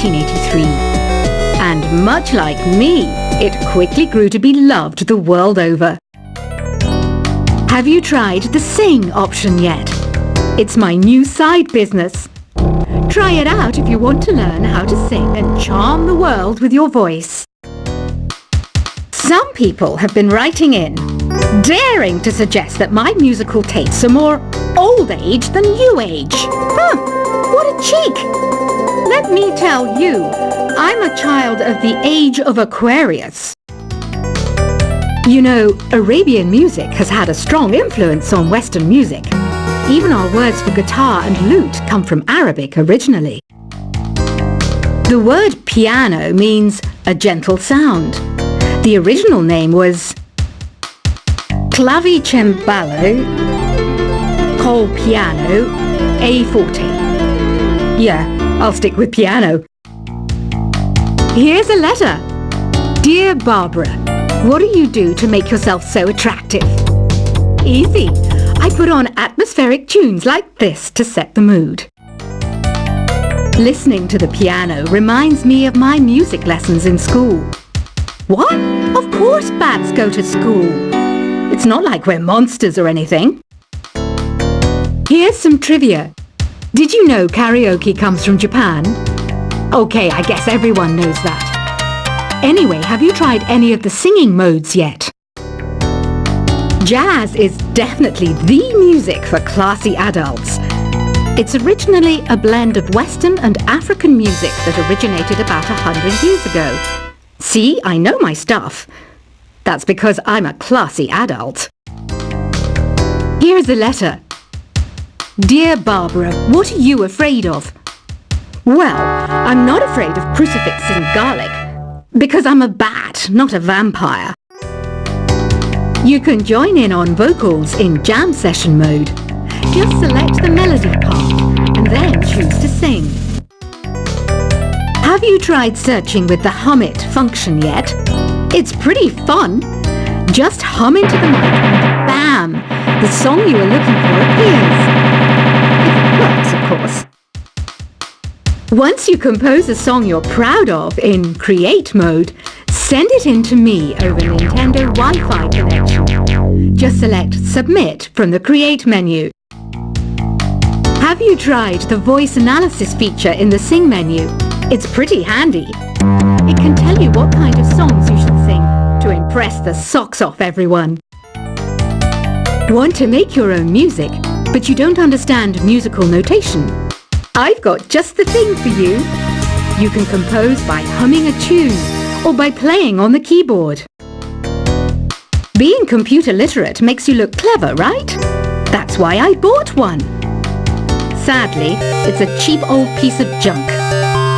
1983. And much like me, it quickly grew to be loved the world over. Have you tried the Sing option yet? It's my new side business. Try it out if you want to learn how to sing and charm the world with your voice. Some people have been writing in, daring to suggest that my musical tastes are more old age than new age. What a cheek! Let me tell you, I'm a child of the age of Aquarius. You know, Arabian music has had a strong influence on Western music. Even our words for guitar and lute come from Arabic originally. The word piano means a gentle sound. The original name was clavicembalo col piano a forte. Yeah, I'll stick with piano. Here's a letter. Dear Barbara, what do you do to make yourself so attractive? Easy. I put on atmospheric tunes like this to set the mood. Listening to the piano reminds me of my music lessons in school. What? Of course bats go to school. It's not like we're monsters or anything. Here's some trivia. Did you know karaoke comes from Japan? Okay, I guess everyone knows that. Anyway, have you tried any of the singing modes yet? Jazz is definitely the music for classy adults. It's originally a blend of Western and African music that originated about 100 years ago. See, I know my stuff. That's because I'm a classy adult. Here's a letter. Dear Barbara, what are you afraid of? Well, I'm not afraid of crucifix and garlic, because I'm a bat, not a vampire. You can join in on vocals in jam session mode. Just select the melody part and then choose to sing. Have you tried searching with the Hum It function yet? It's pretty fun. Just hum into the mic and bam! The song you are looking for appears. If it works, of course. Once you compose a song you're proud of in Create mode, send it in to me over Nintendo Wi-Fi connection. Just select Submit from the Create menu. Have you tried the voice analysis feature in the Sing menu? It's pretty handy. It can tell you what kind of songs you should sing to impress the socks off everyone. Want to make your own music, but you don't understand musical notation? I've got just the thing for you. You can compose by humming a tune or by playing on the keyboard. Being computer literate makes you look clever, right? That's why I bought one. Sadly, it's a cheap old piece of junk.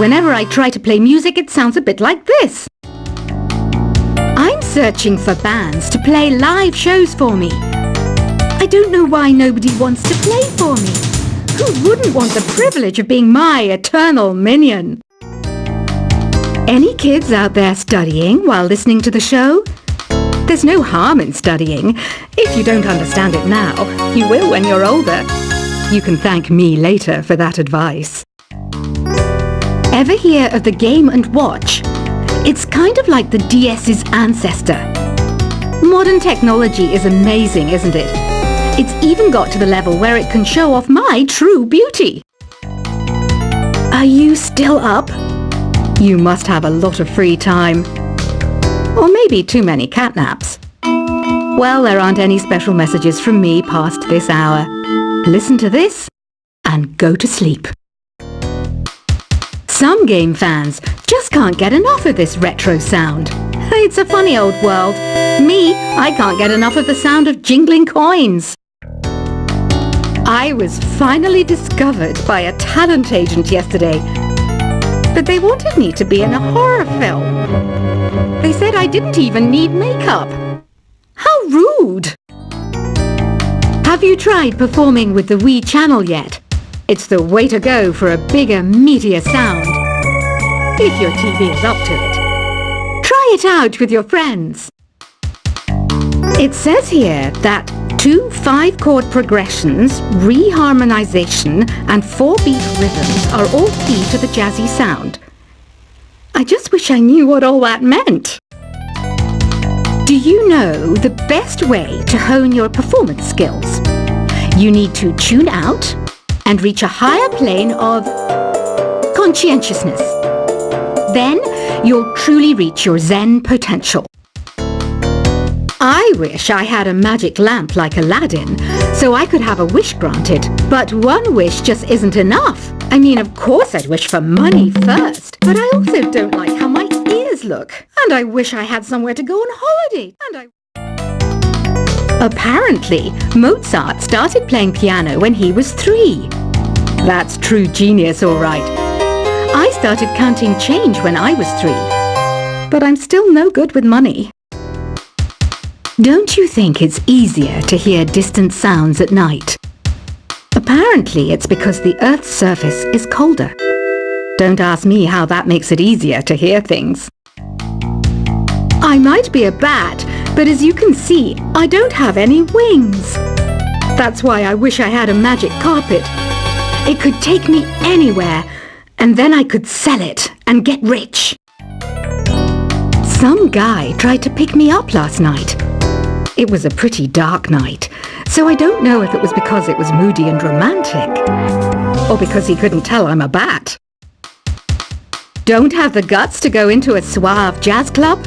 Whenever I try to play music, it sounds a bit like this. I'm searching for bands to play live shows for me. I don't know why nobody wants to play for me. Who wouldn't want the privilege of being my eternal minion? Any kids out there studying while listening to the show? There's no harm in studying. If you don't understand it now, you will when you're older. You can thank me later for that advice. Ever hear of the Game & Watch? It's kind of like the DS's ancestor. Modern technology is amazing, isn't it? It's even got to the level where it can show off my true beauty. Are you still up? You must have a lot of free time. Or maybe too many catnaps. Well, there aren't any special messages from me past this hour. Listen to this and go to sleep. Some game fans just can't get enough of this retro sound. It's a funny old world. Me, I can't get enough of the sound of jingling coins. I was finally discovered by a talent agent yesterday, but they wanted me to be in a horror film. They said I didn't even need makeup. How rude! Have you tried performing with the Wii channel yet? It's the way to go for a bigger, meatier sound. If your TV is up to it. Try it out with your friends. It says here that 2 5-chord progressions, reharmonization and 4-beat rhythms are all key to the jazzy sound. I just wish I knew what all that meant. Do you know the best way to hone your performance skills? You need to tune out and reach a higher plane of conscientiousness. Then you'll truly reach your Zen potential. I wish I had a magic lamp like Aladdin, so I could have a wish granted. But one wish just isn't enough. I mean, of course I'd wish for money first, but I also don't like how my ears look. And I wish I had somewhere to go on holiday. Apparently, Mozart started playing piano when he was 3. That's true genius, all right. I started counting change when I was 3. But I'm still no good with money. Don't you think it's easier to hear distant sounds at night? Apparently, it's because the Earth's surface is colder. Don't ask me how that makes it easier to hear things. I might be a bat, but as you can see, I don't have any wings. That's why I wish I had a magic carpet. It could take me anywhere, and then I could sell it and get rich. Some guy tried to pick me up last night. It was a pretty dark night, so I don't know if it was because it was moody and romantic, or because he couldn't tell I'm a bat. Don't have the guts to go into a suave jazz club?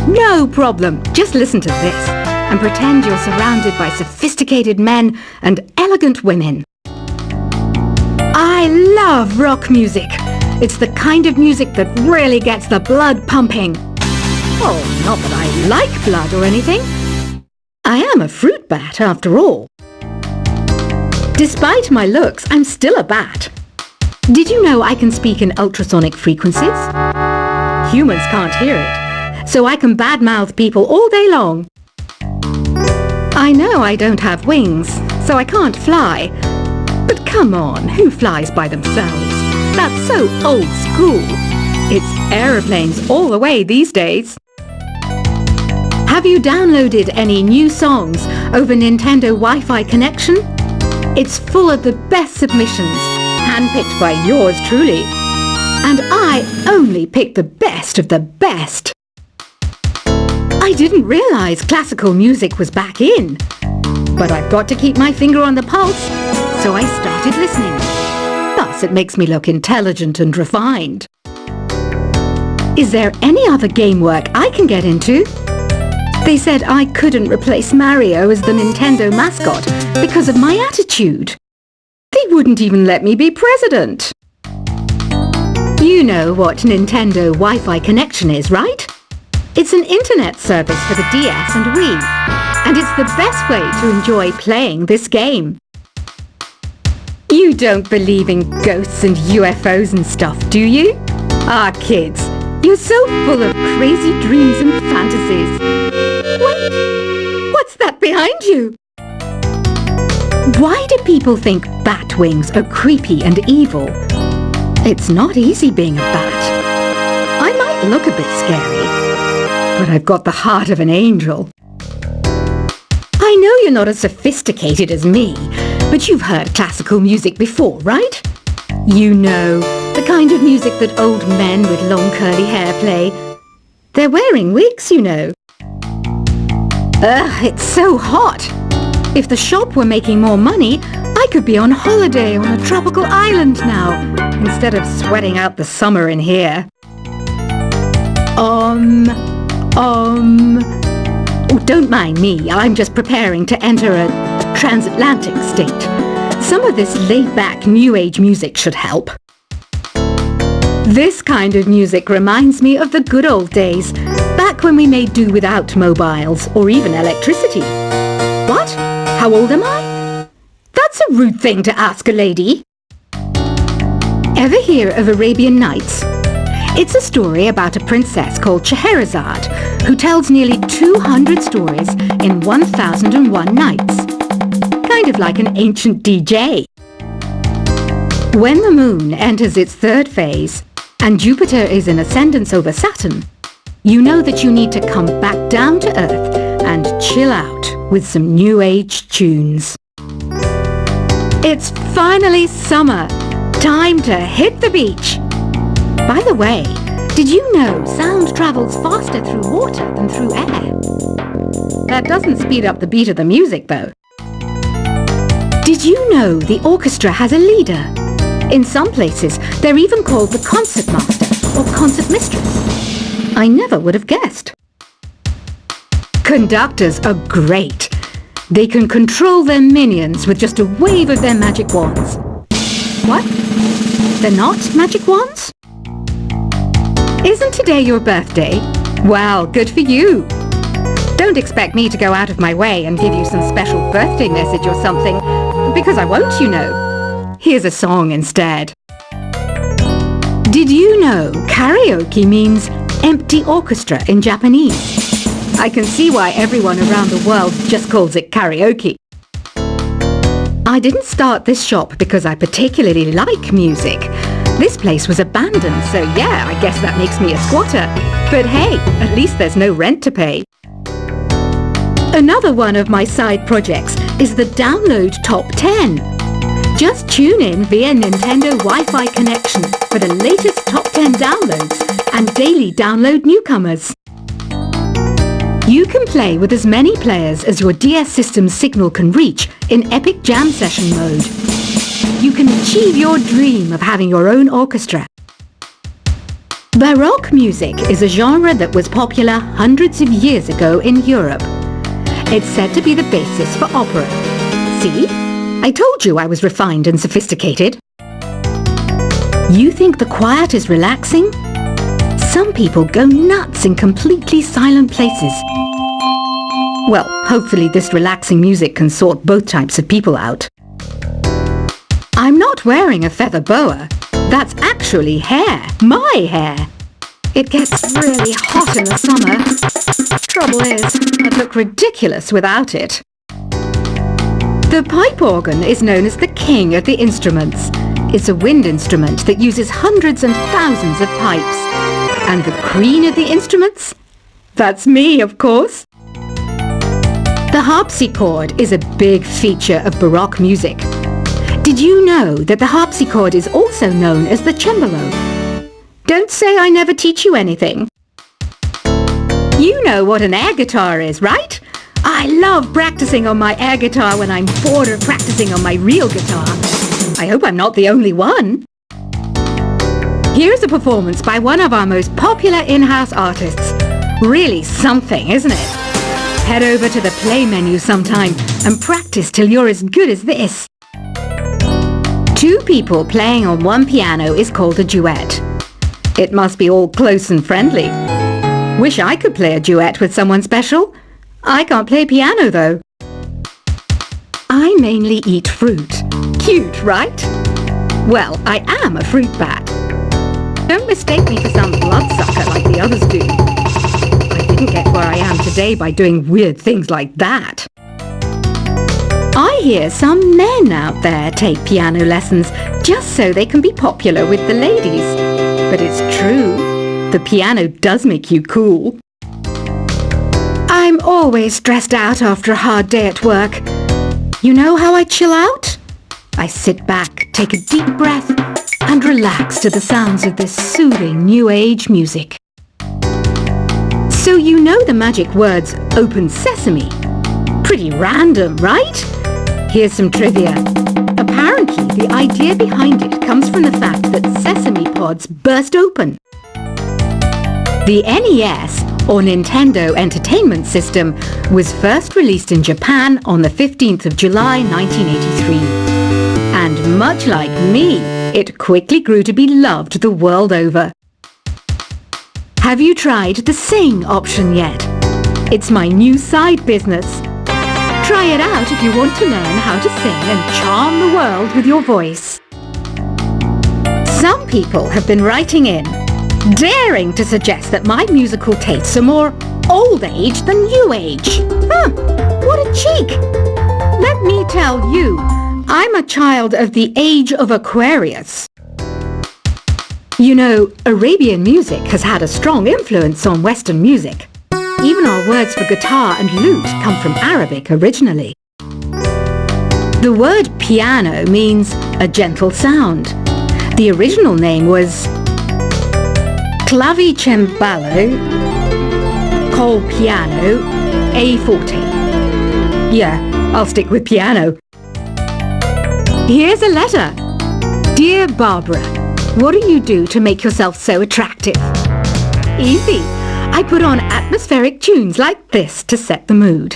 No problem. Just listen to this and pretend you're surrounded by sophisticated men and elegant women. I love rock music. It's the kind of music that really gets the blood pumping. Oh, not that I like blood or anything. I am a fruit bat, after all. Despite my looks, I'm still a bat. Did you know I can speak in ultrasonic frequencies? Humans can't hear it, so I can badmouth people all day long. I know I don't have wings, so I can't fly. But come on, who flies by themselves? That's so old school. It's aeroplanes all the way these days. Have you downloaded any new songs over Nintendo Wi-Fi connection? It's full of the best submissions, handpicked by yours truly. And I only pick the best of the best. I didn't realize classical music was back in. But I've got to keep my finger on the pulse, so I started listening. Plus, it makes me look intelligent and refined. Is there any other game work I can get into? They said I couldn't replace Mario as the Nintendo mascot because of my attitude. They wouldn't even let me be president. You know what Nintendo Wi-Fi connection is, right? It's an internet service for the DS and Wii, and it's the best way to enjoy playing this game. You don't believe in ghosts and UFOs and stuff, do you? Ah, kids, you're so full of crazy dreams and fantasies. Wait, what's that behind you? Why do people think bat wings are creepy and evil? It's not easy being a bat. I might look a bit scary, but I've got the heart of an angel. I know you're not as sophisticated as me, but you've heard classical music before, right? You know, the kind of music that old men with long curly hair play. They're wearing wigs, you know. Ugh, it's so hot. If the shop were making more money, I could be on holiday on a tropical island now, instead of sweating out the summer in here. Oh, don't mind me. I'm just preparing to enter a transatlantic state. Some of this laid-back New Age music should help. This kind of music reminds me of the good old days, back when we made do without mobiles or even electricity. What? How old am I? That's a rude thing to ask a lady. Ever hear of Arabian Nights? It's a story about a princess called Scheherazade, who tells nearly 200 stories in 1001 nights. Kind of like an ancient DJ. When the moon enters its third phase, and Jupiter is in ascendance over Saturn, you know that you need to come back down to Earth and chill out with some New Age tunes. It's finally summer. Time to hit the beach. By the way, Did you know sound travels faster through water than through air? That doesn't speed up the beat of the music, though. Did you know the orchestra has a leader? In some places, they're even called the concertmaster or concertmistress. I never would have guessed. Conductors are great. They can control their minions with just a wave of their magic wands. What? They're not magic wands? Isn't today your birthday? Well, good for you. Don't expect me to go out of my way and give you some special birthday message or something, because I won't, you know. Here's a song instead. Did you know karaoke means empty orchestra in Japanese? I can see why everyone around the world just calls it karaoke. I didn't start this shop because I particularly like music. This place was abandoned, so yeah, I guess that makes me a squatter. But hey, at least there's no rent to pay. Another one of my side projects is the Download Top 10. Just tune in via Nintendo Wi-Fi connection for the latest Top 10 downloads and daily download newcomers. You can play with as many players as your DS system's signal can reach in Epic Jam Session mode. You can achieve your dream of having your own orchestra. Baroque music is a genre that was popular hundreds of years ago in Europe. It's said to be the basis for opera. See? I told you I was refined and sophisticated. You think the quiet is relaxing? Some people go nuts in completely silent places. Well, hopefully this relaxing music can sort both types of people out. I'm not wearing a feather boa. That's actually hair. My hair. It gets really hot in the summer. Trouble is, I'd look ridiculous without it. The pipe organ is known as the king of the instruments. It's a wind instrument that uses hundreds and thousands of pipes. And the queen of the instruments? That's me, of course. The harpsichord is a big feature of Baroque music. Did you know that the harpsichord is also known as the cembalo? Don't say I never teach you anything. You know what an air guitar is, right? I love practicing on my air guitar when I'm bored of practicing on my real guitar. I hope I'm not the only one. Here's a performance by one of our most popular in-house artists. Really something, isn't it? Head over to the play menu sometime and practice till you're as good as this. Two people playing on one piano is called a duet. It must be all close and friendly. Wish I could play a duet with someone special. I can't play piano though. I mainly eat fruit. Cute, right? Well, I am a fruit bat. Don't mistake me for some bloodsucker like the others do. I didn't get where I am today by doing weird things like that. I hear some men out there take piano lessons just so they can be popular with the ladies. But it's true, the piano does make you cool. I'm always stressed out after a hard day at work. You know how I chill out? I sit back, take a deep breath, and relax to the sounds of this soothing new age music. So you know the magic words "open sesame." Pretty random, right? Here's some trivia. Apparently, the idea behind it comes from the fact that sesame pods burst open. The NES, or Nintendo Entertainment System, was first released in Japan on the 15th of July 1983. And much like me, it quickly grew to be loved the world over. Have you tried the Sing option yet? It's my new side business. Try it out if you want to learn how to sing and charm the world with your voice. Some people have been writing in, daring to suggest that my musical tastes are more old age than new age. What a cheek! Let me tell you, I'm a child of the age of Aquarius. You know, Arabian music has had a strong influence on Western music. Even our words for guitar and lute come from Arabic originally. The word piano means a gentle sound. The original name was... Clavicembalo, col piano, A forte. Yeah, I'll stick with piano. Here's a letter. Dear Barbara, what do you do to make yourself so attractive? Easy. I put on atmospheric tunes like this to set the mood.